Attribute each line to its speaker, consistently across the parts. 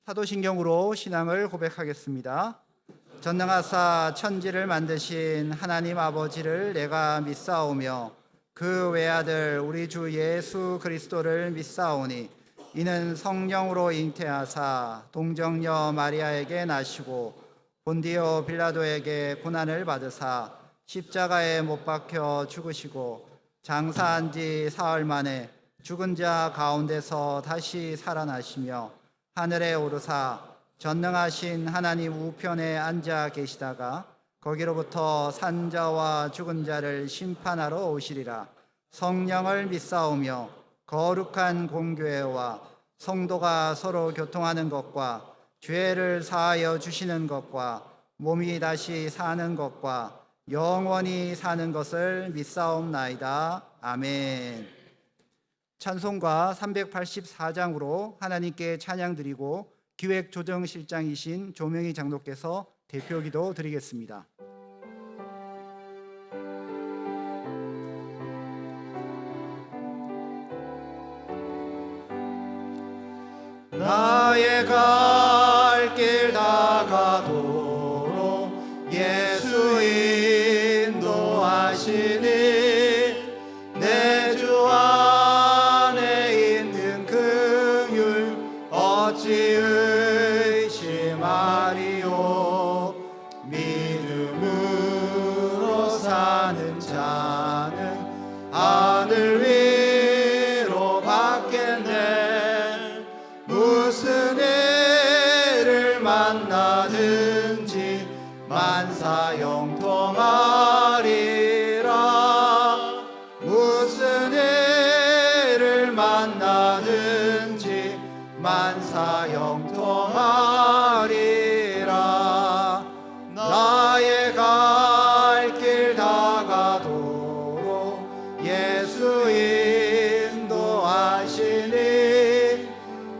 Speaker 1: 사도신경으로 신앙을 고백하겠습니다. 전능하사 천지를 만드신 하나님 아버지를 내가 믿사오며 그 외아들 우리 주 예수 그리스도를 믿사오니 이는 성령으로 잉태하사 동정녀 마리아에게 나시고 본디오 빌라도에게 고난을 받으사 십자가에 못 박혀 죽으시고 장사한 지 사흘 만에 죽은 자 가운데서 다시 살아나시며 하늘에 오르사 전능하신 하나님 우편에 앉아 계시다가 거기로부터 산자와 죽은 자를 심판하러 오시리라. 성령을 믿사오며 거룩한 공교회와 성도가 서로 교통하는 것과 죄를 사하여 주시는 것과 몸이 다시 사는 것과 영원히 사는 것을 믿사옵나이다. 아멘. 찬송가 384장으로 하나님께 찬양드리고 기획조정실장이신 조명희 장로께서 대표기도 드리겠습니다. 나의 갈 길 다가도록 예수 인도하시니 내 주 안에 있는 긍휼 어찌 의심하리요. 믿음으로 사는 자는 하늘 위로 받겠네. 무슨 일을 만나든지 만사형통하리라. 무슨 일을 만나든지 만사형통하리라. 나의 갈 길 다가도록 예수 인도하시니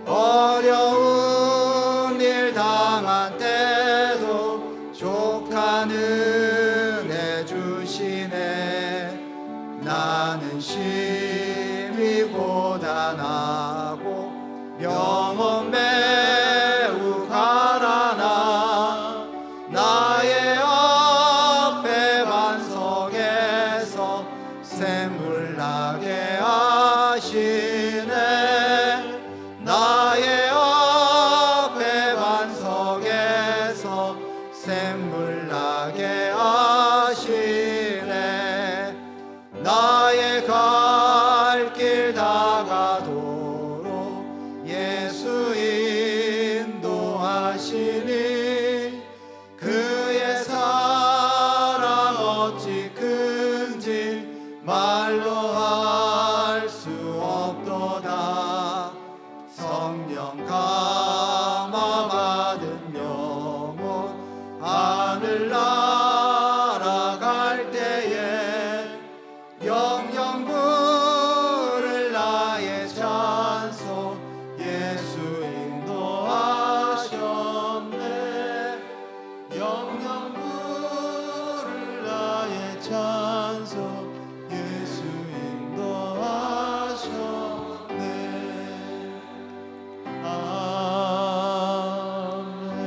Speaker 1: 어려운 일 당한 때도 족한 은혜 주시네. 나는 심히 고단하고 영혼 매우 가라나 나의 앞에 반석에서 샘물 나게 하시네. 나의 앞에 반석에서 샘물 나게 하시네. 나의 갈 길 다가도록 예수 인도하시니 그의 사랑 어찌 큰지 말로 할 수 없도다. 성령 감화 받은 영혼 하늘 날아갈 때에 영영 부를 나의 찬송 예수 인도하셨네. 영영 부를 나의 찬송 예수 인도하셨네. 아멘.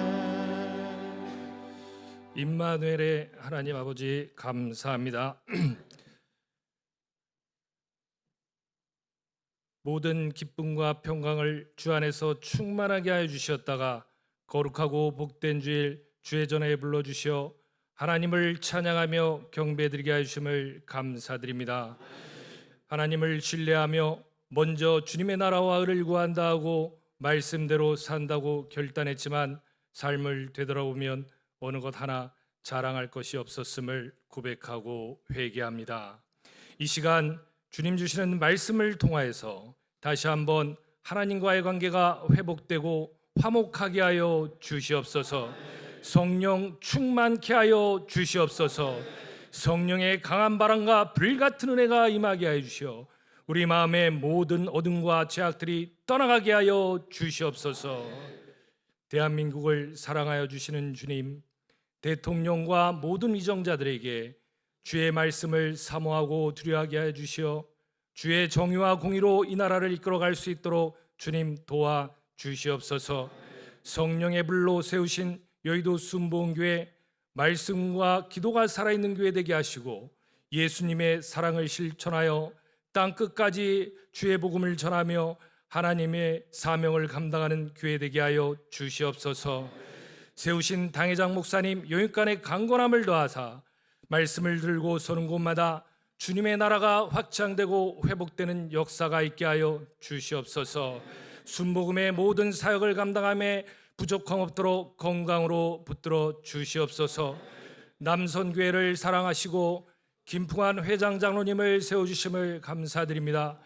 Speaker 2: 임마누엘의 하나님 아버지 감사합니다. 모든 기쁨과 평강을 주 안에서 충만하게 하여 주셨다가 거룩하고 복된 주일 주의 전에 불러주시어 하나님을 찬양하며 경배드리게 하여 주심을 감사드립니다. 하나님을 신뢰하며 먼저 주님의 나라와 의를 구한다 하고 말씀대로 산다고 결단했지만 삶을 되돌아보면 어느 것 하나 자랑할 것이 없었음을 고백하고 회개합니다. 이 시간 주님 주시는 말씀을 통하여서 다시 한번 하나님과의 관계가 회복되고 화목하게 하여 주시옵소서. 성령 충만케 하여 주시옵소서. 성령의 강한 바람과 불같은 은혜가 임하게 하여 주시어 우리 마음의 모든 어둠과 죄악들이 떠나가게 하여 주시옵소서. 대한민국을 사랑하여 주시는 주님, 대통령과 모든 위정자들에게 주의 말씀을 사모하고 두려워하게 하여 주시어 주의 정의와 공의로 이 나라를 이끌어갈 수 있도록 주님 도와 주시옵소서. 성령의 불로 세우신 여의도 순복음교회 말씀과 기도가 살아있는 교회 되게 하시고 예수님의 사랑을 실천하여 땅끝까지 주의 복음을 전하며 하나님의 사명을 감당하는 교회 되게 하여 주시옵소서. 세우신 당회장 목사님 영육간의 강건함을 더하사 말씀을 들고 서는 곳마다 주님의 나라가 확장되고 회복되는 역사가 있게 하여 주시옵소서. 순복음의 모든 사역을 감당함에 부족함 없도록 건강으로 붙들어 주시옵소서. 남선교회를 사랑하시고 김풍환 회장 장로님을 세워주심을 감사드립니다.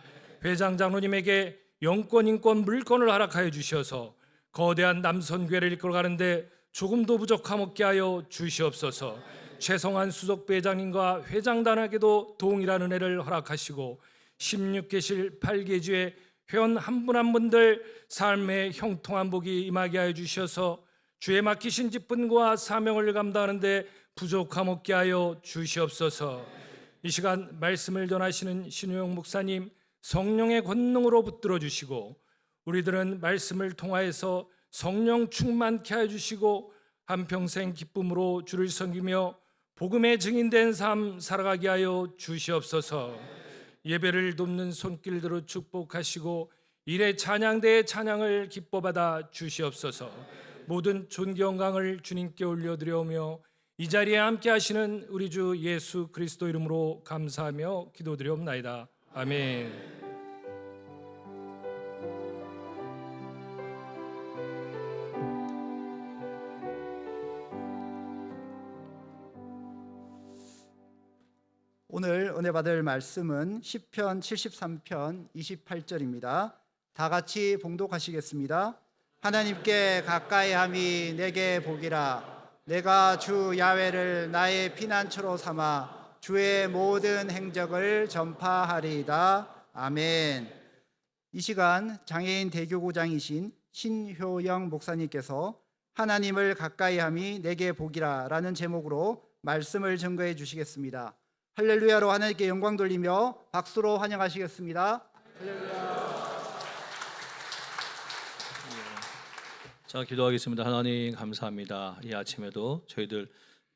Speaker 2: 회장 장로님에게 영권, 인권, 물권을 허락하여 주셔서 거대한 남선교회를 이끌어가는데 조금도 부족함 없게 하여 주시옵소서. 최성환 수석부회장님과 회장단에게도 동일한 은혜를 허락하시고 16개실 8개주의 회원 한 분 한 분들 삶의 형통한 복이 임하게 하여 주셔서 주의 맡기신 직분과 사명을 감당하는데 부족함 없게 하여 주시옵소서. 이 시간 말씀을 전하시는 신우영 목사님 성령의 권능으로 붙들어 주시고 우리들은 말씀을 통하여서 성령 충만케 하여 주시고 한평생 기쁨으로 주를 섬기며 복음의 증인된 삶 살아가게 하여 주시옵소서. 예배를 돕는 손길들로 축복하시고 일의 찬양대의 찬양을 기뻐받아 주시옵소서. 모든 존귀 영광을 주님께 올려드려오며 이 자리에 함께 하시는 우리 주 예수 그리스도 이름으로 감사하며 기도드리옵나이다. 아멘.
Speaker 3: 오늘 은혜 받을 말씀은 시편 73편 28절입니다. 다 같이 봉독하시겠습니다. 하나님께 가까이함이 내게 복이라. 내가 주 야훼를 나의 피난처로 삼아 주의 모든 행적을 전파하리이다. 아멘. 이 시간 장애인 대교구장이신 신효영 목사님께서 하나님을 가까이함이 내게 복이라 라는 제목으로 말씀을 증거해 주시겠습니다. 할렐루야로 하나님께 영광 돌리며 박수로 환영하시겠습니다. 할렐루야.
Speaker 4: 자, 기도하겠습니다. 하나님 감사합니다. 이 아침에도 저희들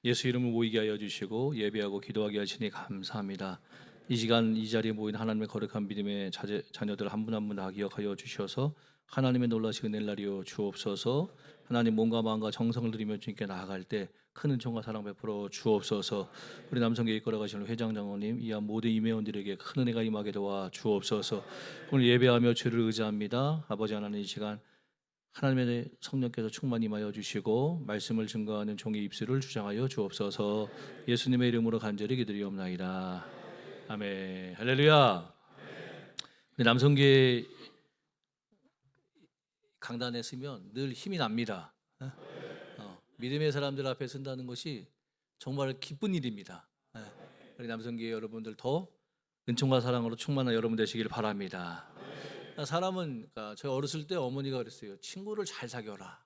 Speaker 4: 예수 이름을 모이게 하여 주시고 예배하고 기도하게 하시니 감사합니다. 이 시간 이 자리에 모인 하나님의 거룩한 믿음의 자녀들 한 분 한 분 다 기억하여 주셔서 하나님의 놀라신 은혜를 나리여 주옵소서. 하나님 몸과 마음과 정성을 들이며 주님께 나아갈 때 큰 은총과 사랑 베풀어 주옵소서. 우리 남성교회 이끌어가시는 회장 장로님 이와 모든 임회원들에게 큰 은혜가 임하게 도와 주옵소서. 오늘 예배하며 주를 의지합니다. 아버지 하나님 이 시간 하나님의 성령께서 충만히 임하여 주시고 말씀을 증거하는 종의 입술을 주장하여 주옵소서. 예수님의 이름으로 간절히 기도리옵나이다. 아멘. 할렐루야. 우리 남성교회 강단에 서면 늘 힘이 납니다. 믿음의 사람들 앞에 선다는 것이 정말 기쁜 일입니다. 우리 남성교회 여러분들 더 은총과 사랑으로 충만한 여러분 되시길 바랍니다. 사람은 저 어렸을 때 어머니가 그랬어요. 친구를 잘 사귀어라.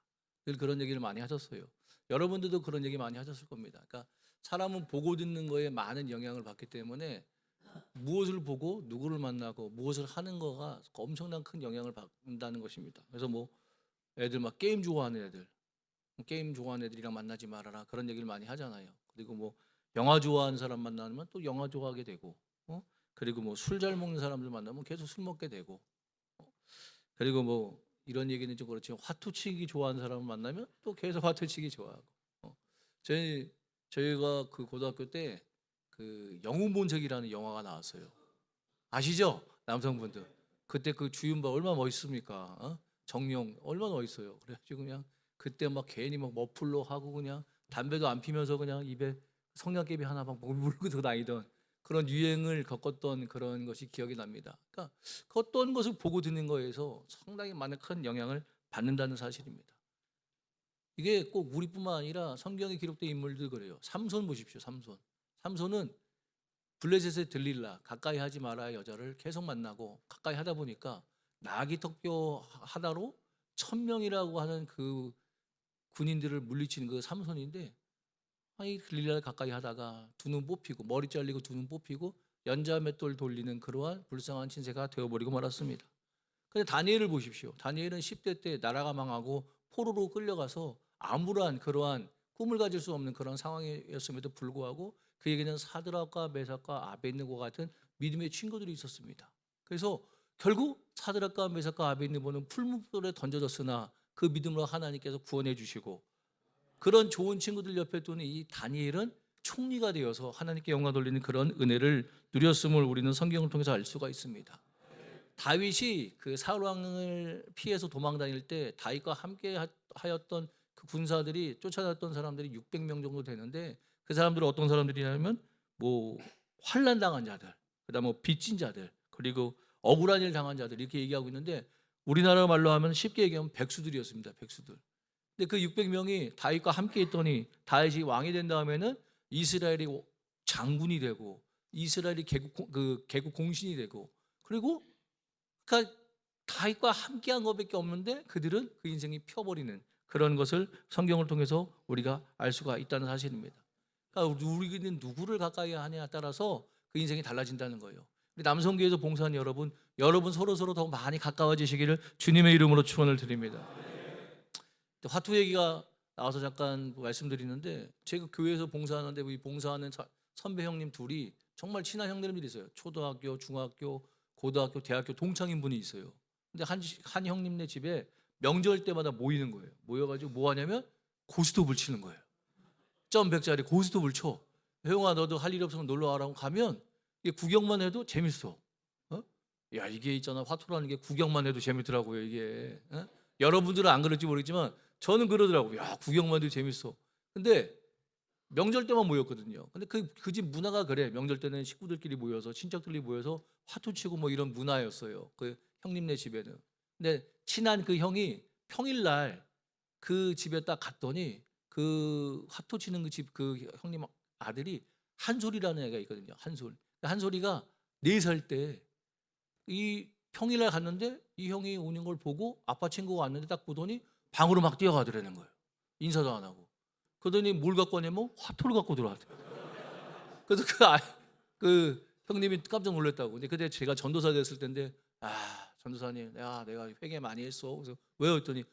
Speaker 4: 늘 그런 얘기를 많이 하셨어요. 여러분들도 그런 얘기 많이 하셨을 겁니다. 그러니까 사람은 보고 듣는 거에 많은 영향을 받기 때문에 무엇을 보고 누구를 만나고 무엇을 하는 거가 엄청난 큰 영향을 받는다는 것입니다. 그래서 뭐 애들 막 게임 좋아하는 애들, 게임 좋아하는 애들이랑 만나지 말아라 그런 얘기를 많이 하잖아요. 그리고 뭐 영화 좋아하는 사람 만나면 또 영화 좋아하게 되고, 그리고 뭐 술 잘 먹는 사람들 만나면 계속 술 먹게 되고, 그리고 뭐 이런 얘기는 좀 그렇지만 화투치기 좋아하는 사람을 만나면 또 계속 화투치기 좋아하고. 저희가 그 고등학교 때 그 영웅본색이라는 영화가 나왔어요. 아시죠? 남성분들. 그때 그 주윤발 얼마나 멋있습니까? 정령 얼마나 멋있어요. 그래가지고 그냥 그때 막 괜히 막 머플러 하고 그냥 담배도 안 피면서 그냥 입에 성냥개비 하나 막 물고 다니던 그런 유행을 겪었던 그런 것이 기억이 납니다. 그러니까 그 어떤 것을 보고 듣는 거에서 상당히 많은 큰 영향을 받는다는 사실입니다. 이게 꼭 우리뿐만 아니라 성경에 기록된 인물들 그래요. 삼손 보십시오. 삼손은 블레셋의 들릴라 가까이 하지 말아야 여자를 계속 만나고 가까이 하다 보니까 나귀 턱뼈 하나로 1000명이라고 하는 그 군인들을 물리치는 그 삼손인데, 이 들릴라를 가까이 하다가 두 눈 뽑히고 머리 잘리고 두 눈 뽑히고 연자 맷돌 돌리는 그러한 불쌍한 신세가 되어버리고 말았습니다. 근데 다니엘을 보십시오. 다니엘은 10대 때 나라가 망하고 포로로 끌려가서 아무런 그러한 꿈을 가질 수 없는 그런 상황이었음에도 불구하고 그에게는 사드락과 메삭과 아벳느고와 같은 믿음의 친구들이 있었습니다. 그래서 결국 사드락과 메삭과 아벳느고는 풀무불에 던져졌으나 그 믿음으로 하나님께서 구원해 주시고, 그런 좋은 친구들 옆에 두는 이 다니엘은 총리가 되어서 하나님께 영광 돌리는 그런 은혜를 누렸음을 우리는 성경을 통해서 알 수가 있습니다. 다윗이 그 사울 왕을 피해서 도망 다닐 때 다윗과 함께 하였던 그 군사들이, 쫓아다녔던 사람들이 600명 정도 되는데, 그 사람들은 어떤 사람들이냐면 뭐 환난 당한 자들, 그다음 뭐 빚진 자들, 그리고 억울한 일 당한 자들, 이렇게 얘기하고 있는데 우리나라 말로 하면 쉽게 얘기하면 백수들이었습니다. 백수들. 근데 그 600명이 다윗과 함께 있더니 다윗이 왕이 된 다음에는 이스라엘이 장군이 되고 이스라엘이 개국 공신이 되고, 그리고 그러니까 다윗과 함께한 것밖에 없는데 그들은 그 인생이 펴버리는 그런 것을 성경을 통해서 우리가 알 수가 있다는 사실입니다. 그러니까 우리는 누구를 가까이 하냐에 따라서 그 인생이 달라진다는 거예요. 우리 남성교회에서 봉사하는 여러분 서로 더 많이 가까워지시기를 주님의 이름으로 축원을 드립니다. 화투 얘기가 나와서 잠깐 말씀드리는데, 제가 교회에서 봉사하는데 이 봉사하는 선배 형님 둘이 정말 친한 형님들이 있어요. 초등학교, 중학교, 고등학교, 대학교 동창인 분이 있어요. 근데 한 형님네 집에 명절 때마다 모이는 거예요. 모여가지고 뭐 하냐면 고스톱을 치는 거예요. 점 100짜리 고스톱을 쳐. 형아, 너도 할 일 없으면 놀러 와라고 가면 이게 구경만 해도 재밌어. 야, 이게 있잖아, 화투라는 게 구경만 해도 재밌더라고요, 이게. 여러분들은 안 그럴지 모르겠지만 저는 그러더라고요. 야, 구경만 해도 재밌어. 근데 명절 때만 모였거든요. 근데 그 집 문화가 그래. 명절 때는 식구들끼리 모여서, 친척들이 모여서 화투 치고 뭐 이런 문화였어요. 그 형님네 집에는. 근데 친한 그 형이 평일날 그 집에 딱 갔더니 그 화투 치는 그 집 그 형님 아들이 한솔이라는 애가 있거든요. 한솔이가 4살 때 이 평일날 갔는데 이 형이 오는 걸 보고 아빠 친구가 왔는데 딱 보더니 방으로 막 뛰어가더라는 거예요. 인사도 안 하고. 그러더니 뭘 갖고 왔냐면 화투를 갖고 들어왔대요. 그래서 그 형님이 깜짝 놀랐다고. 근데 그때 제가 전도사 됐을 때인데, 전도사님, 내가 회개 많이 했어. 그래서 왜요? 했더니,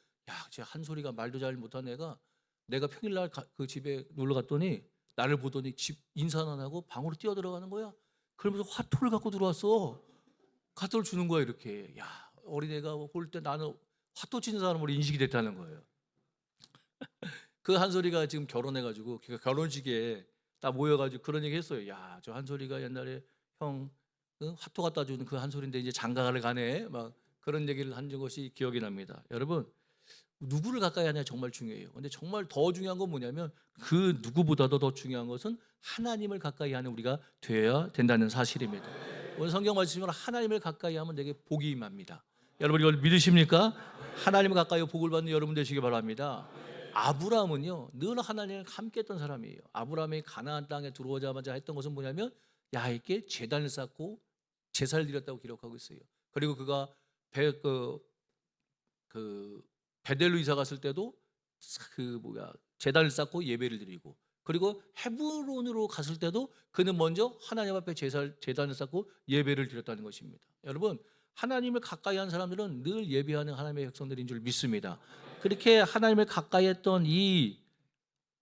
Speaker 4: 제 한솔이가 말도 잘 못한 애가 내가 평일날 그 집에 놀러 갔더니 나를 보더니 집 인사는 안 하고 방으로 뛰어 들어가는 거야. 그러면서 화투를 갖고 들어왔어. 화투를 주는 거야, 이렇게. 어린애가 볼 때 나는 화투 치는 사람으로 인식이 됐다는 거예요. 그 한솔이가 지금 결혼해가지고 결혼식에 다 모여가지고 그런 얘기 했어요. 저 한솔이가 옛날에 형 화투 갖다 주는 그 한솔인데 이제 장가를 가네. 막 그런 얘기를 한 것이 기억이 납니다. 여러분, 누구를 가까이 하냐 정말 중요해요. 근데 정말 더 중요한 건 뭐냐면 그 누구보다도 더 중요한 것은 하나님을 가까이 하는 우리가 되어야 된다는 사실입니다. 오늘 성경 말씀으로 하나님을 가까이 하면 내게 복이 임합니다. 여러분 이걸 믿으십니까? 하나님을 가까이 복을 받는 여러분 되시기 바랍니다. 아브라함은요 늘 하나님을 함께 했던 사람이에요. 아브라함이 가나안 땅에 들어오자마자 했던 것은 뭐냐면 야훼께 제단을 쌓고 제사를 드렸다고 기록하고 있어요. 그리고 그가 베델로 이사 갔을 때도 제단을 쌓고 예배를 드리고, 그리고 헤브론으로 갔을 때도 그는 먼저 하나님 앞에 제단을 쌓고 예배를 드렸다는 것입니다. 여러분, 하나님을 가까이 한 사람들은 늘 예배하는 하나님의 백성들인 줄 믿습니다. 그렇게 하나님을 가까이 했던 이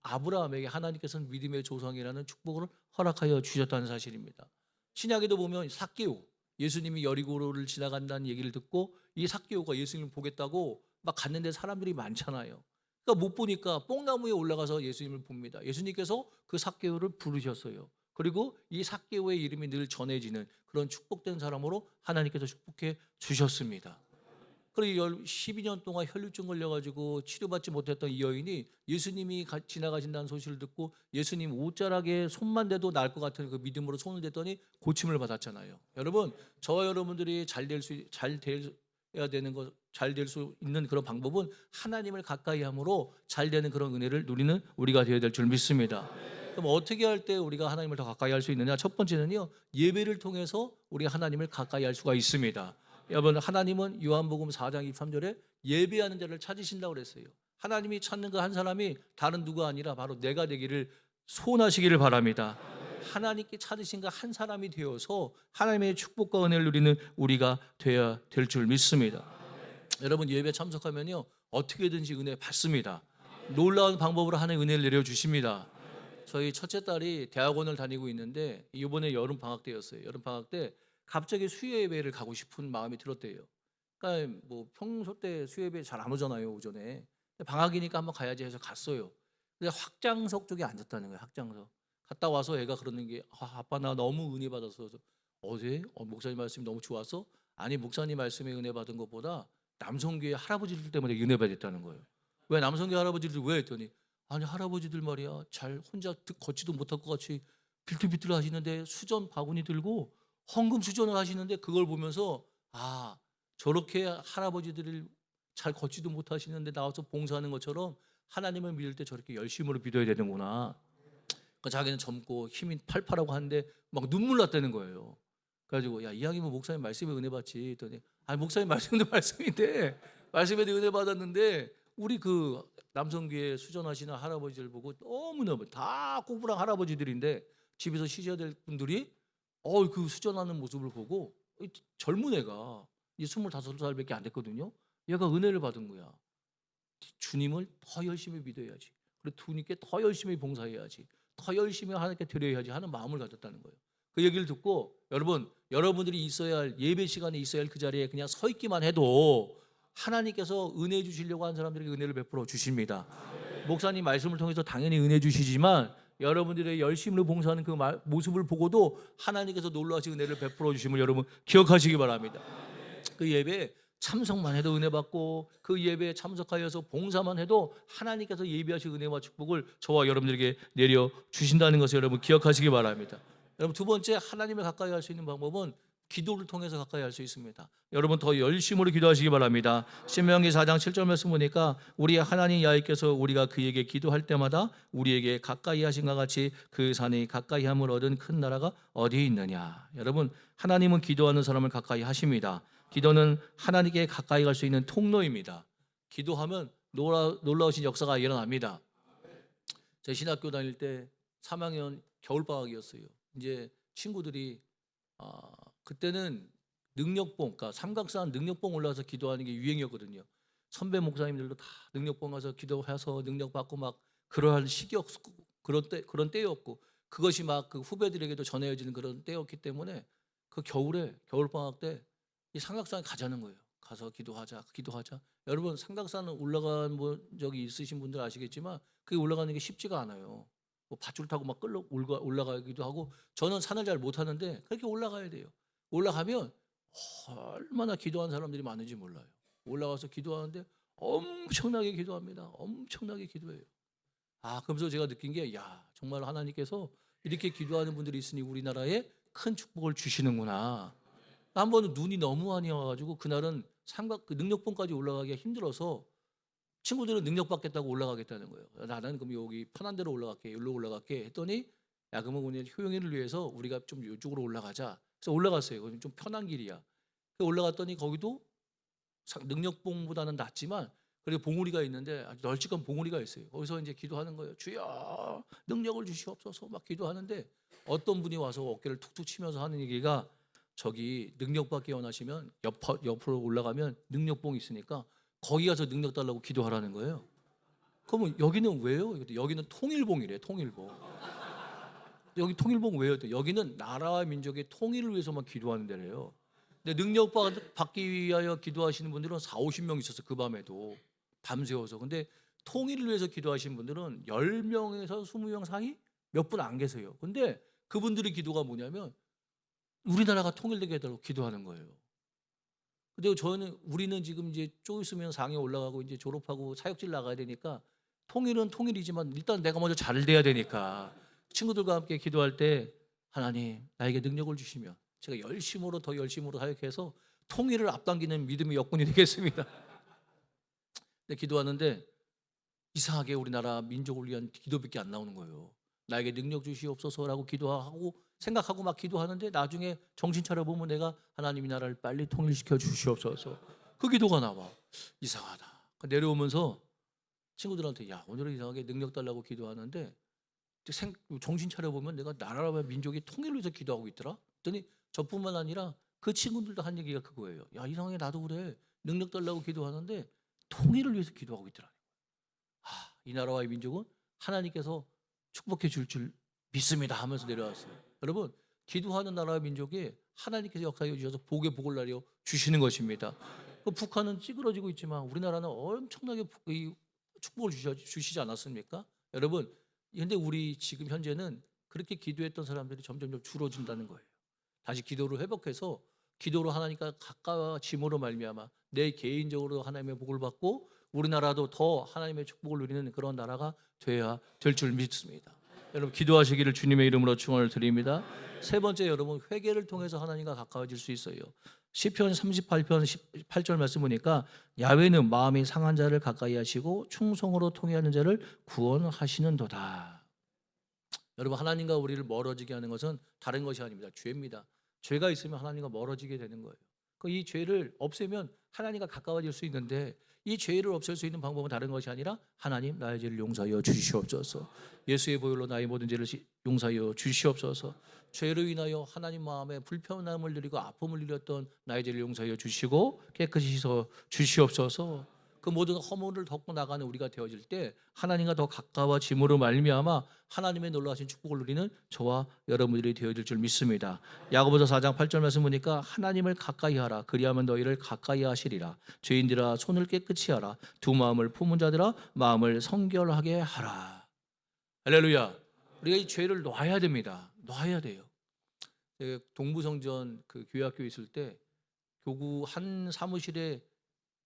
Speaker 4: 아브라함에게 하나님께서는 믿음의 조상이라는 축복을 허락하여 주셨다는 사실입니다. 신약에도 보면 삭개오, 예수님이 여리고를 지나간다는 얘기를 듣고 이 삭개오가 예수님을 보겠다고 막 갔는데 사람들이 많잖아요. 그러니까 못 보니까 뽕나무에 올라가서 예수님을 봅니다. 예수님께서 그 삭개오를 부르셨어요. 그리고 이 삭개오의 이름이 늘 전해지는 그런 축복된 사람으로 하나님께서 축복해 주셨습니다. 그리고 12년 동안 혈류증 걸려가지고 치료받지 못했던 이 여인이 예수님이 지나가신다는 소식을 듣고 예수님 옷자락에 손만 대도 나을 것 같은 그 믿음으로 손을 댔더니 고침을 받았잖아요. 여러분, 저와 여러분들이 잘 될 수 있는 그런 방법은 하나님을 가까이 함으로 잘 되는 그런 은혜를 누리는 우리가 되어야 될 줄 믿습니다. 그럼 어떻게 할 때 우리가 하나님을 더 가까이 할 수 있느냐? 첫 번째는요, 예배를 통해서 우리가 하나님을 가까이 할 수가 있습니다. 여러분, 하나님은 요한복음 4장 23절에 예배하는 자를 찾으신다고 그랬어요. 하나님이 찾는 그 한 사람이 다른 누가 아니라 바로 내가 되기를 소원하시기를 바랍니다. 하나님께 찾으신 그 한 사람이 되어서 하나님의 축복과 은혜를 누리는 우리가 되어야 될 줄 믿습니다. 여러분 예배 참석하면요 어떻게든지 은혜 받습니다. 놀라운 방법으로 하나님 은혜를 내려주십니다. 저희 첫째 딸이 대학원을 다니고 있는데 이번에 여름 방학 때였어요. 여름 방학 때 갑자기 수요 예배를 가고 싶은 마음이 들었대요. 그러니까 뭐 평소 때 수요 예배 잘 안 오잖아요 오전에. 방학이니까 한번 가야지 해서 갔어요. 근데 확장석 쪽에 앉았다는 거예요. 확장석. 갔다 와서 애가 그러는 게 아빠 나 너무 은혜 받았어. 어제 목사님 말씀이 너무 좋아서 아니 목사님 말씀에 은혜 받은 것보다 남성교회 할아버지들 때문에 은혜 받았다는 거예요. 왜 남성교회 할아버지들 왜 했더니 아니 할아버지들 말이야 잘 혼자 걷지도 못할 것 같이 빌틀빌틀 하시는데 수전 바구니 들고 헌금 수전을 하시는데 그걸 보면서 아 저렇게 할아버지들을 잘 걷지도 못하시는데 나와서 봉사하는 것처럼 하나님을 믿을 때 저렇게 열심으로 믿어야 되는구나. 그러니까 자기는 젊고 힘이 팔팔하고 하는데 막 눈물 났다는 거예요. 그래가지고 야 이왕이면 목사님 말씀에 은혜 받지 했더니 아니 목사님 말씀도 말씀인데 말씀에 은혜 받았는데 우리 그 남성교회 수전하시는 할아버지들 보고 너무너무 다 꼬부랑 할아버지들인데 집에서 쉬셔야 될 분들이 그 수전하는 모습을 보고 젊은 애가 이제 25살밖에 안 됐거든요. 얘가 은혜를 받은 거야. 주님을 더 열심히 믿어야지. 그리고 주님께 더 열심히 봉사해야지. 더 열심히 하나님께 드려야지 하는 마음을 가졌다는 거예요. 그 얘기를 듣고 여러분들이 있어야 할 예배 시간에 있어야 할 그 자리에 그냥 서 있기만 해도 하나님께서 은혜 주시려고 하는 사람들에게 은혜를 베풀어 주십니다. 목사님 말씀을 통해서 당연히 은혜 주시지만 여러분들의 열심으로 봉사하는 그 모습을 보고도 하나님께서 놀라우신 은혜를 베풀어 주심을 여러분 기억하시기 바랍니다. 그 예배 참석만 해도 은혜 받고 그 예배에 참석하여서 봉사만 해도 하나님께서 예비하신 은혜와 축복을 저와 여러분들에게 내려 주신다는 것을 여러분 기억하시기 바랍니다. 여러분 두 번째 하나님을 가까이 할 수 있는 방법은 기도를 통해서 가까이 할 수 있습니다. 여러분 더 열심으로 기도하시기 바랍니다. 신명기 4장 7절 말씀 보니까 우리 하나님 야훼께서 우리가 그에게 기도할 때마다 우리에게 가까이 하신과 같이 그 산이 가까이 함을 얻은 큰 나라가 어디에 있느냐. 여러분 하나님은 기도하는 사람을 가까이 하십니다. 기도는 하나님께 가까이 갈 수 있는 통로입니다. 기도하면 놀라우신 역사가 일어납니다. 제 신학교 다닐 때 3학년 겨울방학이었어요. 이제 친구들이 그때는 능력봉, 그러니까 삼각산 능력봉 올라와서 기도하는 게 유행이었거든요. 선배 목사님들도 다 능력봉 가서 기도해서 능력 받고 막 그러한 시기였고 그런 때였고 그것이 막 그 후배들에게도 전해지는 그런 때였기 때문에 그 겨울방학 때 이 삼각산에 가자는 거예요. 가서 기도하자. 여러분 삼각산은 올라간 적이 있으신 분들 아시겠지만 그게 올라가는 게 쉽지가 않아요. 뭐 밧줄 타고 막 올라가기도 하고 저는 산을 잘 못하는데 그렇게 올라가야 돼요. 올라가면 얼마나 기도한 사람들이 많은지 몰라요. 올라가서 기도하는데 엄청나게 기도합니다. 엄청나게 기도해요. 그러면서 제가 느낀 게 정말 하나님께서 이렇게 기도하는 분들이 있으니 우리나라에 큰 축복을 주시는구나. 한 번은 눈이 너무 많이 와가지고 그날은 그 능력봉까지 올라가기가 힘들어서 친구들은 능력 받겠다고 올라가겠다는 거예요. 나는 그럼 여기 편한 데로 올라갈게, 여기로 올라갈게 했더니 그러면 오늘 효용이를 위해서 우리가 좀 이쪽으로 올라가자. 그래서 올라갔어요. 거기 좀 편한 길이야. 올라갔더니 거기도 능력봉보다는 낫지만 그리고 봉우리가 있는데 아주 널찍한 봉우리가 있어요. 거기서 이제 기도하는 거예요. 주여 능력을 주시옵소서 막 기도하는데 어떤 분이 와서 어깨를 툭툭 치면서 하는 얘기가 저기 능력 받기 원하시면 옆으로 올라가면 능력봉이 있으니까 거기 가서 능력 달라고 기도하라는 거예요. 그러면 여기는 왜요? 여기는 통일봉이래. 통일봉. 여기 통일봉 왜요? 여기는 나라와 민족의 통일을 위해서만 기도하는 데래요. 근데 능력 받기 위하여 기도하시는 분들은 40-50명 있었어요. 그 밤에도 밤새워서. 근데 통일을 위해서 기도하시는 분들은 10명에서 20명 사이 몇 분 안 계세요. 근데 그분들의 기도가 뭐냐면 우리나라가 통일되게 해달라고 기도하는 거예요. 근데 우리는 지금 이제 좀 있으면 상해 올라가고 이제 졸업하고 사역질 나가야 되니까 통일은 통일이지만 일단 내가 먼저 잘 돼야 되니까 친구들과 함께 기도할 때 하나님 나에게 능력을 주시면 제가 더 열심으로 사역해서 통일을 앞당기는 믿음의 여건이 되겠습니다. 근데 기도하는데 이상하게 우리나라 민족을 위한 기도밖에 안 나오는 거예요. 나에게 능력 주시옵소서라고 기도하고 생각하고 막 기도하는데 나중에 정신 차려보면 내가 하나님 이 나라를 빨리 통일시켜 주시옵소서 그 기도가 나와. 이상하다. 내려오면서 친구들한테 오늘은 이상하게 능력 달라고 기도하는데 정신 차려 보면 내가 나라와 민족의 통일을 위해서 기도하고 있더라. 그랬더니 저뿐만 아니라 그 친구들도 한 얘기가 그거예요. 야, 이상하게 나도 그래. 능력 달라고 기도하는데 통일을 위해서 기도하고 있더라. 이 나라와의 민족은 하나님께서 축복해 줄 믿습니다 하면서 내려왔어요. 여러분, 기도하는 나라와 민족이 하나님께서 역사해 주셔서 복의 복을 나려 주시는 것입니다. 북한은 찌그러지고 있지만 우리나라는 엄청나게 이 축복을 주시지 않았습니까? 여러분, 근데 우리 지금 현재는 그렇게 기도했던 사람들이 점점 줄어든다는 거예요. 다시 기도를 회복해서 기도로 하나님과 가까워짐으로 말미암아 내 개인적으로 하나님의 복을 받고 우리나라도 더 하나님의 축복을 누리는 그런 나라가 돼야 될 줄 믿습니다. 여러분, 기도하시기를 주님의 이름으로 축원을 드립니다. 세 번째, 여러분, 회개를 통해서 하나님과 가까워질 수 있어요. 시편 38편 18절 말씀 보니까 야훼는 마음이 상한 자를 가까이 하시고 충성으로 통회하는 자를 구원하시는도다. 여러분, 하나님과 우리를 멀어지게 하는 것은 다른 것이 아닙니다. 죄입니다. 죄가 있으면 하나님과 멀어지게 되는 거예요. 이 죄를 없애면 하나님과 가까워질 수 있는데 이 죄를 없앨 수 있는 방법은 다른 것이 아니라 하나님 나의 죄를 용서하여 주시옵소서. 예수의 보혈로 나의 모든 죄를 용서하여 주시옵소서. 죄로 인하여 하나님 마음에 불편함을 누리고 아픔을 누렸던 나의 죄를 용서하여 주시고 깨끗이 씻어 주시옵소서. 그 모든 허물을 덮고 나가는 우리가 되어질 때 하나님과 더 가까워짐으로 말미암아 하나님의 놀라우신 축복을 누리는 저와 여러분들이 되어질 줄 믿습니다. 야고보서 4장 8절 말씀 보니까 하나님을 가까이 하라. 그리하면 너희를 가까이 하시리라. 죄인들아 손을 깨끗이 하라. 두 마음을 품은 자들아 마음을 성결하게 하라. 할렐루야. 우리가 이 죄를 놔야 됩니다. 놔야 돼요. 동부성전 그 교회학교에 있을 때 교구 한 사무실에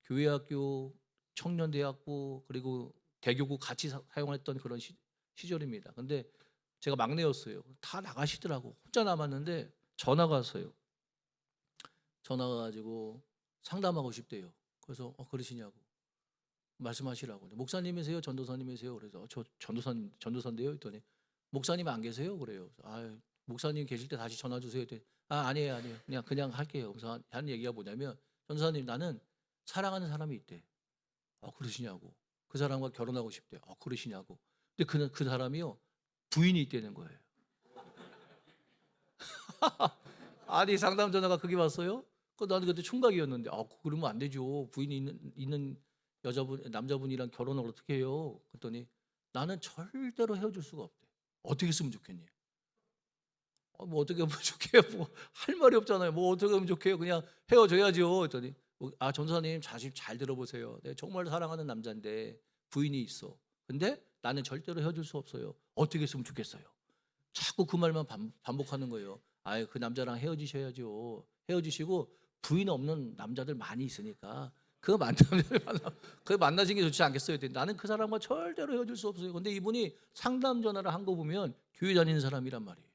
Speaker 4: 교회학교, 청년대학부 그리고 대교구 같이 사용했던 그런 시절입니다. 근데 제가 막내였어요. 다 나가시더라고. 혼자 남았는데 전화가 왔어요. 전화가 가지고 상담하고 싶대요. 그래서 그러시냐고 말씀하시라고. 목사님이세요? 전도사님이세요? 그래서 저 전도사인데요. 했더니 목사님 안 계세요? 그래요. 목사님 계실 때 다시 전화 주세요. 했더니 아니에요. 그냥 할게요. 그래서 한 얘기가 뭐냐면 전도사님 나는 사랑하는 사람이 있대. 그러시냐고. 그 사람과 결혼하고 싶대. 그러시냐고. 근데 그 사람이요 부인이 있다는 거예요. 아니 상담 전화가 그게 왔어요? 나는 그때 총각이었는데 그러면 안 되죠. 부인이 있는 남자분이랑 결혼을 어떻게 해요? 그랬더니 나는 절대로 헤어질 수가 없대. 어떻게 했으면 좋겠니? 뭐 어떻게 하면 좋게요? 뭐 할 말이 없잖아요. 뭐 어떻게 하면 좋게요? 그냥 헤어져야죠. 그랬더니 전도사님 자신 잘 들어보세요. 내가 정말 사랑하는 남자인데 부인이 있어. 근데 나는 절대로 헤어질 수 없어요. 어떻게 했으면 좋겠어요? 자꾸 그 말만 반복하는 거예요. 그 남자랑 헤어지셔야죠. 헤어지시고 부인 없는 남자들 많이 있으니까 그 만나신 게 좋지 않겠어요? 나는 그 사람과 절대로 헤어질 수 없어요. 근데 이분이 상담 전화를 한 거 보면 교회 다니는 사람이란 말이에요.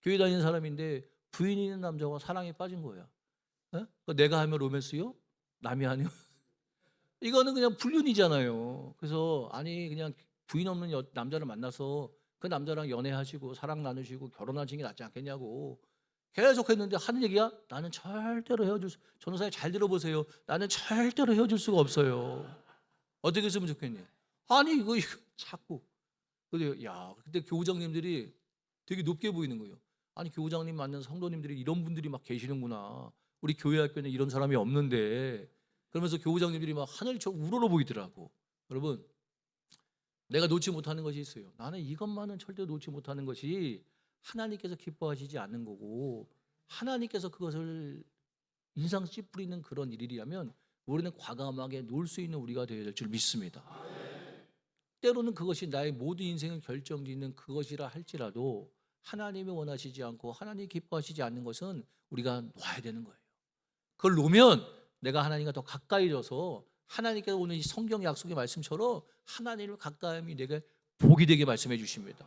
Speaker 4: 교회 다니는 사람인데 부인이 있는 남자와 사랑에 빠진 거야. 내가 하면 로맨스요? 남이 하면 이거는 그냥 불륜이잖아요. 그래서 그냥 부인 없는 남자를 만나서 그 남자랑 연애하시고 사랑 나누시고 결혼하시는 게 낫지 않겠냐고 계속 했는데 하는 얘기야. 나는 절대로 전도사님 잘 들어보세요. 나는 절대로 헤어질 수가 없어요. 어떻게 했으면 좋겠니? 이거 자꾸. 근데 교우장님들이 되게 높게 보이는 거예요. 교우장님 만난 성도님들이 이런 분들이 막 계시는구나. 우리 교회 학교는 이런 사람이 없는데 그러면서 교우장님들이 막 하늘처럼 우러러 보이더라고. 여러분, 내가 놓지 못하는 것이 있어요. 나는 이것만은 절대 놓지 못하는 것이 하나님께서 기뻐하시지 않는 거고 하나님께서 그것을 인상 찌푸리는 그런 일이라면 우리는 과감하게 놓을 수 있는 우리가 되어야 될 줄 믿습니다. 때로는 그것이 나의 모든 인생을 결정짓는 그것이라 할지라도 하나님이 원하시지 않고 하나님이 기뻐하시지 않는 것은 우리가 놔야 되는 거예요. 그걸 놓으면 내가 하나님과 더 가까이져서 하나님께서 오늘 이 성경 약속의 말씀처럼 하나님을 가까이함이 내게 복이 되게 말씀해 주십니다.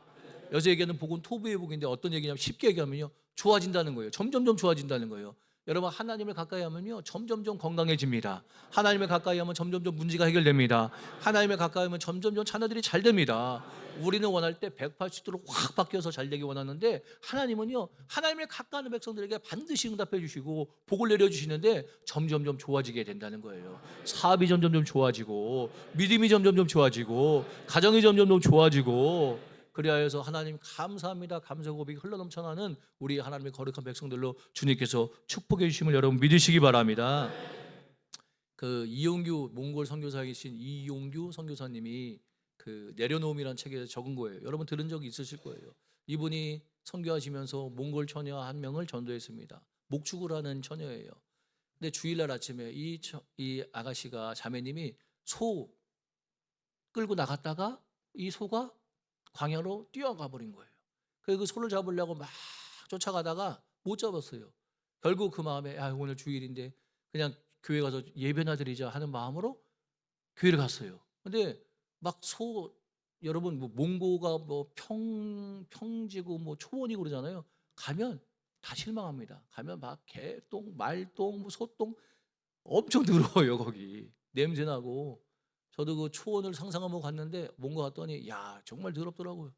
Speaker 4: 여기서 얘기하는 복은 토부의 복인데 어떤 얘기냐면 쉽게 얘기하면요 좋아진다는 거예요. 점점점 좋아진다는 거예요. 여러분 하나님을 가까이 하면요 점점점 건강해집니다. 하나님을 가까이 하면 점점점 문제가 해결됩니다. 하나님을 가까이 하면 점점점 자녀들이 잘 됩니다. 우리는 원할 때 180도로 확 바뀌어서 잘 되기 원하는데 하나님은요 하나님을 가까이 하는 백성들에게 반드시 응답해 주시고 복을 내려주시는데 점점점 좋아지게 된다는 거예요. 사업이 점점점 좋아지고 믿음이 점점점 좋아지고 가정이 점점점 좋아지고 그리하여서 하나님 감사합니다. 감사 고백이 흘러넘쳐나는 우리 하나님의 거룩한 백성들로 주님께서 축복해 주심을 여러분 믿으시기 바랍니다. 그 이용규 몽골 선교사이신 이용규 선교사님이 그 내려놓음이라는 책에 적은 거예요. 여러분 들은 적이 있으실 거예요. 이분이 선교하시면서 몽골 처녀 한 명을 전도했습니다. 목축을 하는 처녀예요. 근데 주일날 아침에 이 아가씨가 자매님이 소 끌고 나갔다가 이 소가 광야로 뛰어가 버린 거예요. 그래서 그 소를 잡으려고 막 쫓아가다가 못 잡았어요. 결국 그 마음에 오늘 주일인데 그냥 교회 가서 예배나 드리자 하는 마음으로 교회를 갔어요. 근데 막 여러분 뭐 몽고가 뭐 평지고 뭐 초원이고 그러잖아요. 가면 다 실망합니다. 가면 막 개똥, 말똥, 뭐 소똥 엄청 더러워요. 거기 냄새 나고. 저도 그 초원을 상상하고 갔는데 몽고 갔더니 야 정말 더럽더라고요.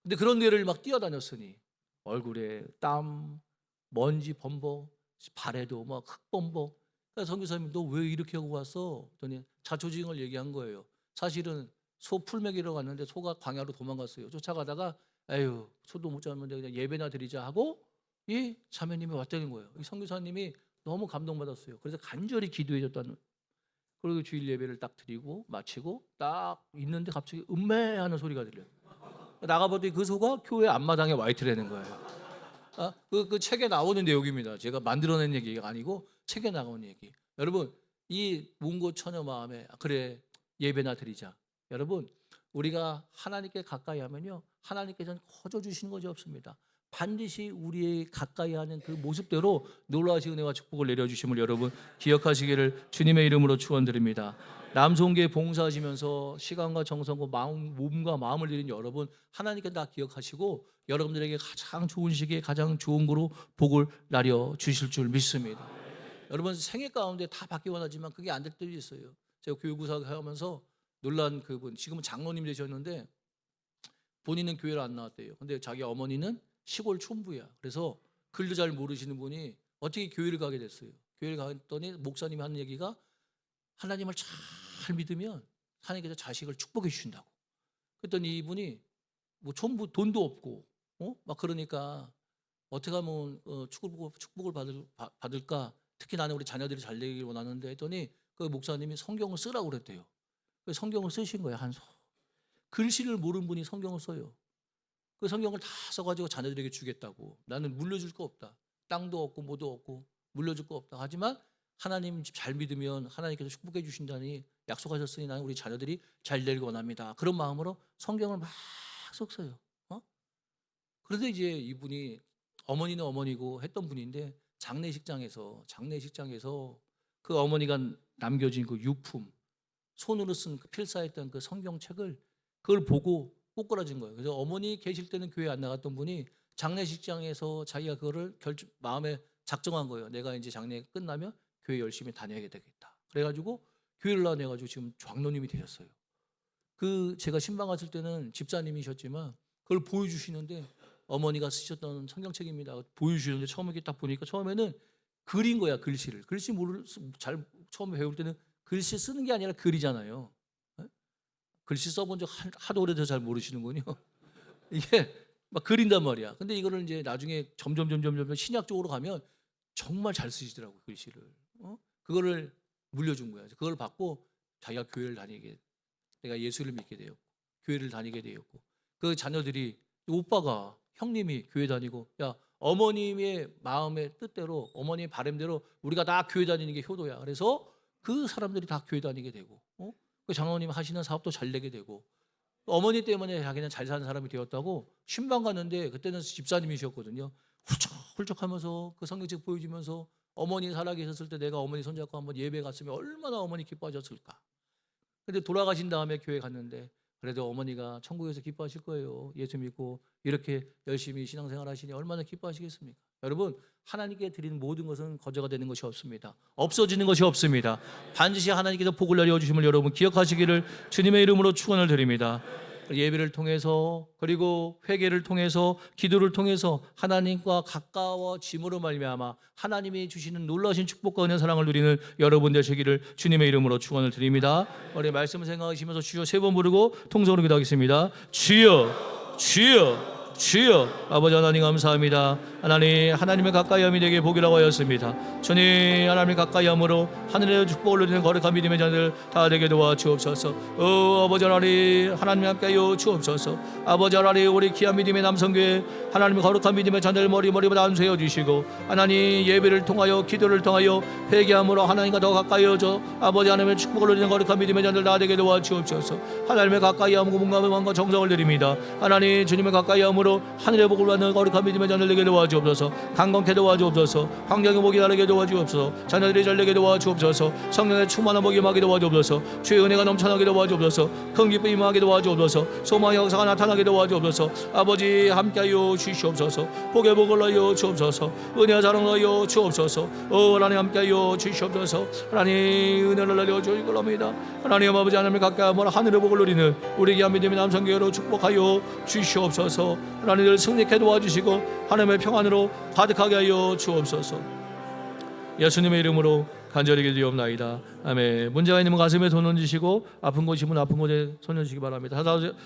Speaker 4: 근데 그런 데를 막 뛰어다녔으니 얼굴에 땀, 먼지 범벅, 발에도 막 흙 범벅. 그래서 선교사님 너 왜 이렇게 하고 왔어? 그랬더니 자초지종을 얘기한 거예요. 사실은 소 풀매기러 갔는데 소가 광야로 도망갔어요. 쫓아가다가 에휴 소도 못 잡는데 그냥 예배나 드리자 하고 이 자매님이 왔다는 거예요. 이 선교사님이 너무 감동받았어요. 그래서 간절히 기도해 줬다는. 그리고 주일 예배를 딱 드리고 마치고 딱 있는데 갑자기 음매하는 소리가 들려요. 나가봤더니 그 소가 교회 앞마당에 와 있더라는 거예요. 그 책에 나오는 내용입니다. 제가 만들어낸 얘기가 아니고 책에 나오는 얘기. 여러분 이 몽고 처녀 마음에 그래 예배나 드리자. 여러분 우리가 하나님께 가까이 하면요 하나님께서는 거저 주시는 것이 없습니다. 반드시 우리의 가까이 하는 그 모습대로 놀라우신 은혜와 축복을 내려주심을 여러분 기억하시기를 주님의 이름으로 축원드립니다. 남송교회 봉사하시면서 시간과 정성과 몸과 마음을 들인 여러분 하나님께 다 기억하시고 여러분들에게 가장 좋은 시기에 가장 좋은 거로 복을 나려 주실 줄 믿습니다. 여러분 생애 가운데 다 받기 원하지만 그게 안 될 때도 있어요. 제가 교육구사 하면서 놀란 그분 지금은 장로님 되셨는데 본인은 교회를 안 나왔대요. 근데 자기 어머니는 시골 촌부야. 그래서 글도 잘 모르시는 분이 어떻게 교회를 가게 됐어요. 교회를 갔더니 목사님이 하는 얘기가 하나님을 잘 믿으면 하나님께서 자식을 축복해 주신다고. 그랬더니 이분이 뭐 촌부 돈도 없고 막 그러니까 어떻게 하면 축복을 받을까. 특히 나는 우리 자녀들이 잘 되길 원하는데 했더니 그 목사님이 성경을 쓰라고 그랬대요. 그래서 성경을 쓰신 거예요. 한 소. 글씨를 모르는 분이 성경을 써요. 그 성경을 다 써가지고 자녀들에게 주겠다고. 나는 물려줄 거 없다. 땅도 없고 뭐도 없고 물려줄 거 없다. 하지만 하나님 잘 믿으면 하나님께서 축복해 주신다니 약속하셨으니 나는 우리 자녀들이 잘 되길 원합니다. 그런 마음으로 성경을 막 써요. 그런데 이제 이분이 어머니는 어머니고 했던 분인데 장례식장에서 그 어머니가 남겨진 그 유품 손으로 쓴 그 필사했던 그 성경책을 그걸 보고 꼬꾸라진 거예요. 그래서 어머니 계실 때는 교회 안 나갔던 분이 장례식장에서 자기가 그거를 마음에 작정한 거예요. 내가 이제 장례 끝나면 교회 열심히 다녀야 되겠다. 그래가지고 교회를 나눠가지고 지금 장로님이 되셨어요. 그 제가 신방 갔을 때는 집사님이셨지만 그걸 보여주시는데 어머니가 쓰셨던 성경책입니다. 보여주시는데 처음에 이렇게 딱 보니까 처음에는 그린 거야 글씨를. 글씨 잘 처음에 배울 때는 글씨 쓰는 게 아니라 그리잖아요. 글씨 써본 적 하도 오래돼서 잘 모르시는군요. 이게 막 그린단 말이야. 근데 이거를 이제 나중에 점점 신약 쪽으로 가면 정말 잘 쓰시더라고 글씨를. 그거를 물려준 거야. 그걸 받고 자기가 교회를 다니게, 내가 예수를 믿게 되었고 교회를 다니게 되었고 그 자녀들이 오빠가 형님이 교회 다니고 야 어머님의 마음의 뜻대로 어머님의 바람대로 우리가 다 교회 다니는 게 효도야. 그래서 그 사람들이 다 교회 다니게 되고 그 장로님 하시는 사업도 잘 되게 되고 어머니 때문에 자기는 잘 사는 사람이 되었다고 신방 갔는데 그때는 집사님이셨거든요. 훌쩍훌쩍하면서 그 성경책 보여주면서 어머니 살아계셨을 때 내가 어머니 손잡고 한번 예배 갔으면 얼마나 어머니 기뻐하셨을까. 근데 돌아가신 다음에 교회 갔는데 그래도 어머니가 천국에서 기뻐하실 거예요. 예수 믿고 이렇게 열심히 신앙생활 하시니 얼마나 기뻐하시겠습니까? 여러분 하나님께 드리는 모든 것은 거저가 되는 것이 없습니다. 없어지는 것이 없습니다. 반드시 하나님께서 복을 내려주심을 여러분 기억하시기를 주님의 이름으로 축원을 드립니다. 예배를 통해서 그리고 회개를 통해서 기도를 통해서 하나님과 가까워짐으로 말미암아 하나님이 주시는 놀라신 축복과 은혜 사랑을 누리는 여러분 되시기를 주님의 이름으로 축원을 드립니다. 우리 말씀을 생각하시면서 주여 세 번 부르고 통성으로 기도하겠습니다. 주여 주여 주여 아버지 하나님 감사합니다. 하나님의 가까이 함이 되게 복이라고 하였습니다. 주님 하나님의 가까이 함으로 하늘의 축복을 누리는 거룩한 믿음의 자들 다 되게 도와주옵소서. 아버지 하나님 함께하여 주옵소서. 아버지 우리 귀한 믿음의 남성교회 하나님의 거룩한 믿음의 자들 머리보다 안 세워 주시고 하나님 예배를 통하여 기도를 통하여 회개함으로 하나님과 더 가까이어져 아버지 하나님의 축복을 누리는 거룩한 믿음의 자들 다 되게 도와주옵소서. 하나님의 가까이 함과 몸과 정성을 드립니다. 하나님 주님의 가까이 함으로 하늘의 복을 받는 거룩한 믿음의 자들 되게 도와주옵소서. 강건케 도와주옵소서. 환경의 복이 다르게 도와주옵소서. 자녀들이 잘되게 도와주옵소서. 성령의 충만한 복이 임하게 도와주옵소서. 주의 은혜가 넘쳐나게 도와주옵소서. 큰 기쁨이 임하게 도와주옵소서. 소망의 역사가 나타나게 도와주옵소서. 아버지 함께하여 주시옵소서. 복의 복을 하여 주옵소서. 은혜와 사랑을 하여 주옵소서. 하나님 함께하여 주시옵소서. 하나님 은혜를 하여 주시기 합니다. 하나님 아버지 하나님을 가까이 하며 하늘의 복을 누리는 우리 귀한 믿음의 남성교회로 축복하여 주시옵소서. 하나님을 승리케 도와주시고 하나님의 평안으로 가득하게 하여 주옵소서. 예수님의 이름으로 간절히 기도하옵나이다. 아멘. 문제가 있는 분 가슴에 손 얹으시고 아픈 곳이면 아픈 곳에 손 얹으시기 바랍니다.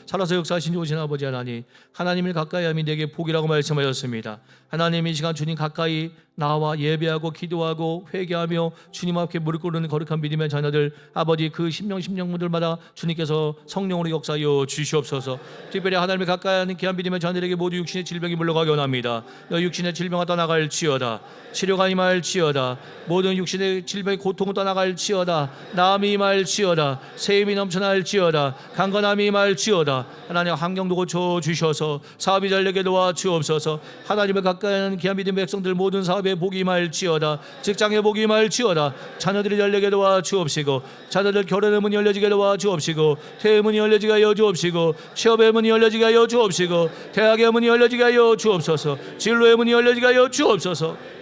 Speaker 4: 살아서 역사하신 좋으신 아버지 하나님, 하나님을 가까이 함이 내게 복이라고 말씀하셨습니다. 하나님 이 시간 주님 가까이 나와 예배하고 기도하고 회개하며 주님 앞에 무릎 꿇는 거룩한 믿음의 자녀들 아버지 그 심령분들마다 주님께서 성령으로 역사하여 주시옵소서. 특별히 하나님을 가까이 하는 귀한 믿음의 자녀들에게 모두 육신의 질병이 물러가게 원합니다. 너 육신의 질병을 떠나갈지어다. 치료가 임할지어다. 모든 육신의 질병의 고통을 떠나갈지어다. 나음이 임할지어다. 세임이 넘쳐날지어다. 강건함이 임할지어다. 하나님 환경도 고쳐주셔서 사업이 잘되게 도와주옵소서. 하나님을 가까이 하는 귀한 믿음의 백성들 모든 사업에 복이 임할지어다. 직장에 복이 임할지어다. 자녀들이 잘되게 도와주옵시고 자녀들 결혼의 문이 열려지게 도와주옵시고 퇴의 문이 열려지게 하여 주옵시고 취업의 문이 열려지게 하여 주옵시고 대학의 문이 열려지게 하여 주옵소서. 진로의 문이 열려지게 하여 주옵소서.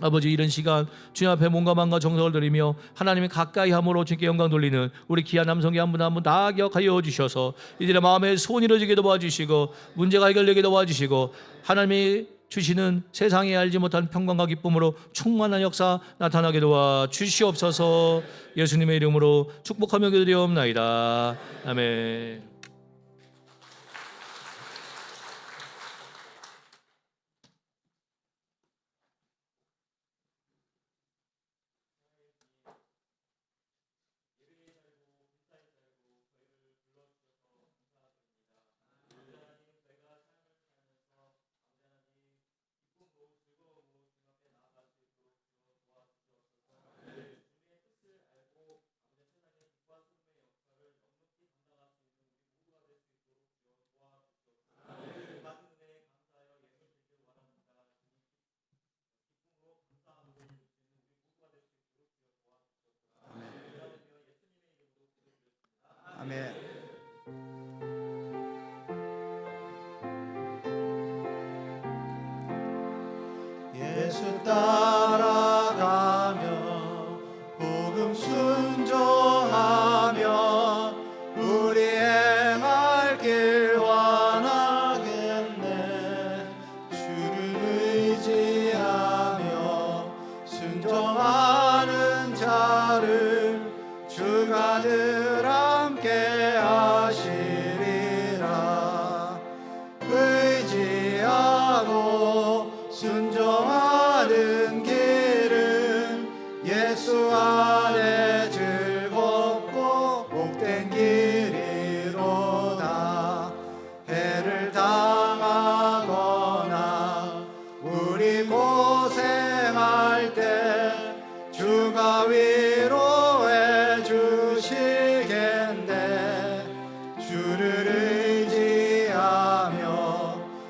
Speaker 4: 아버지 이런 시간 주님 앞에 몸과 마음과 정성을 드리며 하나님의 가까이 함으로 주님께 영광 돌리는 우리 귀한 남성이 한 분 한 분 다 기억하여 주셔서 이들의 마음에 소원이 이루어지게 도와주시고 문제가 해결되게 도와주시고 하나님이 주시는 세상에 알지 못한 평강과 기쁨으로 충만한 역사 나타나게 도와주시옵소서. 예수님의 이름으로 축복하며 기도드리옵나이다. 아멘.
Speaker 3: 아멘.
Speaker 1: 예수 따라가며 복음 순종하며 우리 행할 길 원하겠네. 주를 의지하며 순종하는 자를 주가 늘 함께 하시리라. 의지하고 순종하는 길은 예수 안에 즐겁고 복된 길이로다. 해를 당하거나 우리 고생할 때 주가 위로해 주시겠네. 주를 의지하며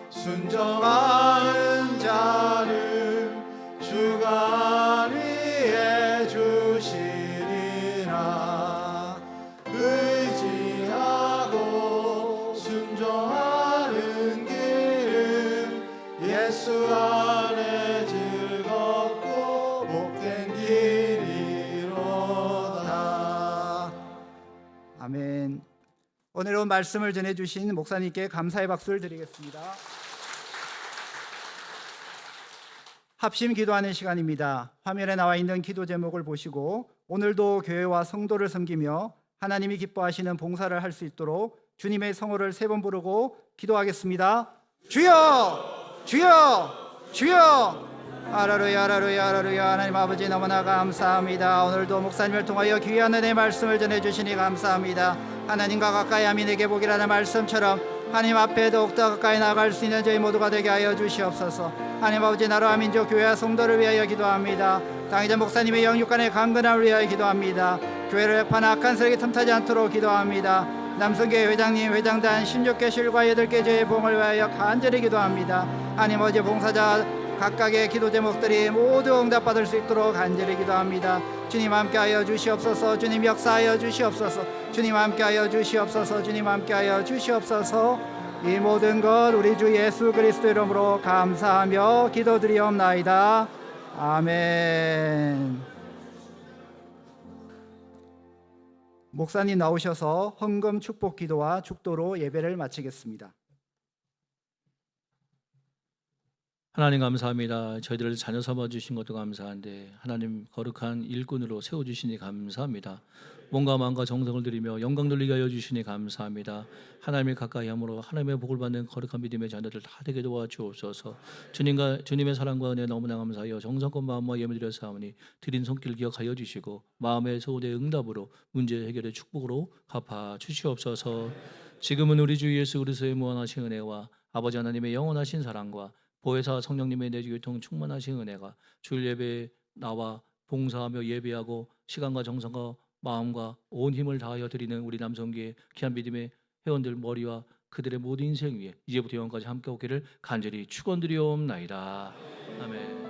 Speaker 1: 순종하는 자를 주가 위해 주시리라. 의지하고 순종하는 길은 예수 안에 즐겁고 복된 길이로다.
Speaker 3: 아멘. 오늘은 말씀을 전해주신 목사님께 감사의 박수를 드리겠습니다. 합심 기도하는 시간입니다. 화면에 나와 있는 기도 제목을 보시고 오늘도 교회와 성도를 섬기며 하나님이 기뻐하시는 봉사를 할 수 있도록 주님의 성호를 3번 부르고 기도하겠습니다. 주여, 주여, 주여. 할렐루야, 할렐루야, 할렐루야. 하나님 아버지 너무나 감사합니다. 오늘도 목사님을 통하여 귀한 은혜의 말씀을 전해주시니 감사합니다. 하나님과 가까이 함이 내게 복이라는 말씀처럼 하나님 앞에 더욱더 가까이 나아갈 수 있는 저희 모두가 되게 하여 주시옵소서. 하나님 아버지 나라와 민족 교회와 성도를 위하여 기도합니다. 당의자 목사님의 영육간의 강건함을 위하여 기도합니다. 교회를 획파나 악한 세력이 틈타지 않도록 기도합니다. 남성교회 회장님, 회장단 16개 실과 8개 저의 봉을 위하여 간절히 기도합니다. 하나님 아버지 봉사자 각각의 기도 제목들이 모두 응답받을 수 있도록 간절히 기도합니다. 주님 함께하여 주시옵소서. 주님 역사하여 주시옵소서. 주님 함께하여 주시옵소서. 주님 함께하여 주시옵소서. 이 모든 것 우리 주 예수 그리스도 이름으로 감사하며 기도드리옵나이다. 아멘. 목사님 나오셔서 헌금 축복 기도와 축도로 예배를 마치겠습니다.
Speaker 4: 하나님 감사합니다. 저희들을 자녀 삼아 주신 것도 감사한데 하나님 거룩한 일꾼으로 세워주시니 감사합니다. 몸과 마음과 정성을 들이며 영광 돌리게 하여 주시니 감사합니다. 하나님을 가까이 함으로 하나님의 복을 받는 거룩한 믿음의 자녀들 다 되게 도와주옵소서. 주님의 사랑과 은혜 너무나 감사하여 정성껏 마음과 예물드려 사오니 드린 손길 기억하여 주시고 마음의 소원의 응답으로 문제 해결의 축복으로 갚아 주시옵소서. 지금은 우리 주 예수 그리스도의 무한하신 은혜와 아버지 하나님의 영원하신 사랑과 보혜사 성령님의 내주교통 충만하신 은혜가 주일 예배에 나와 봉사하며 예배하고 시간과 정성과 마음과 온 힘을 다하여 드리는 우리 남성교회 귀한 믿음의 회원들 머리와 그들의 모든 인생 위에 이제부터 영원까지 함께 오기를 간절히 축원드리옵나이다. 아멘.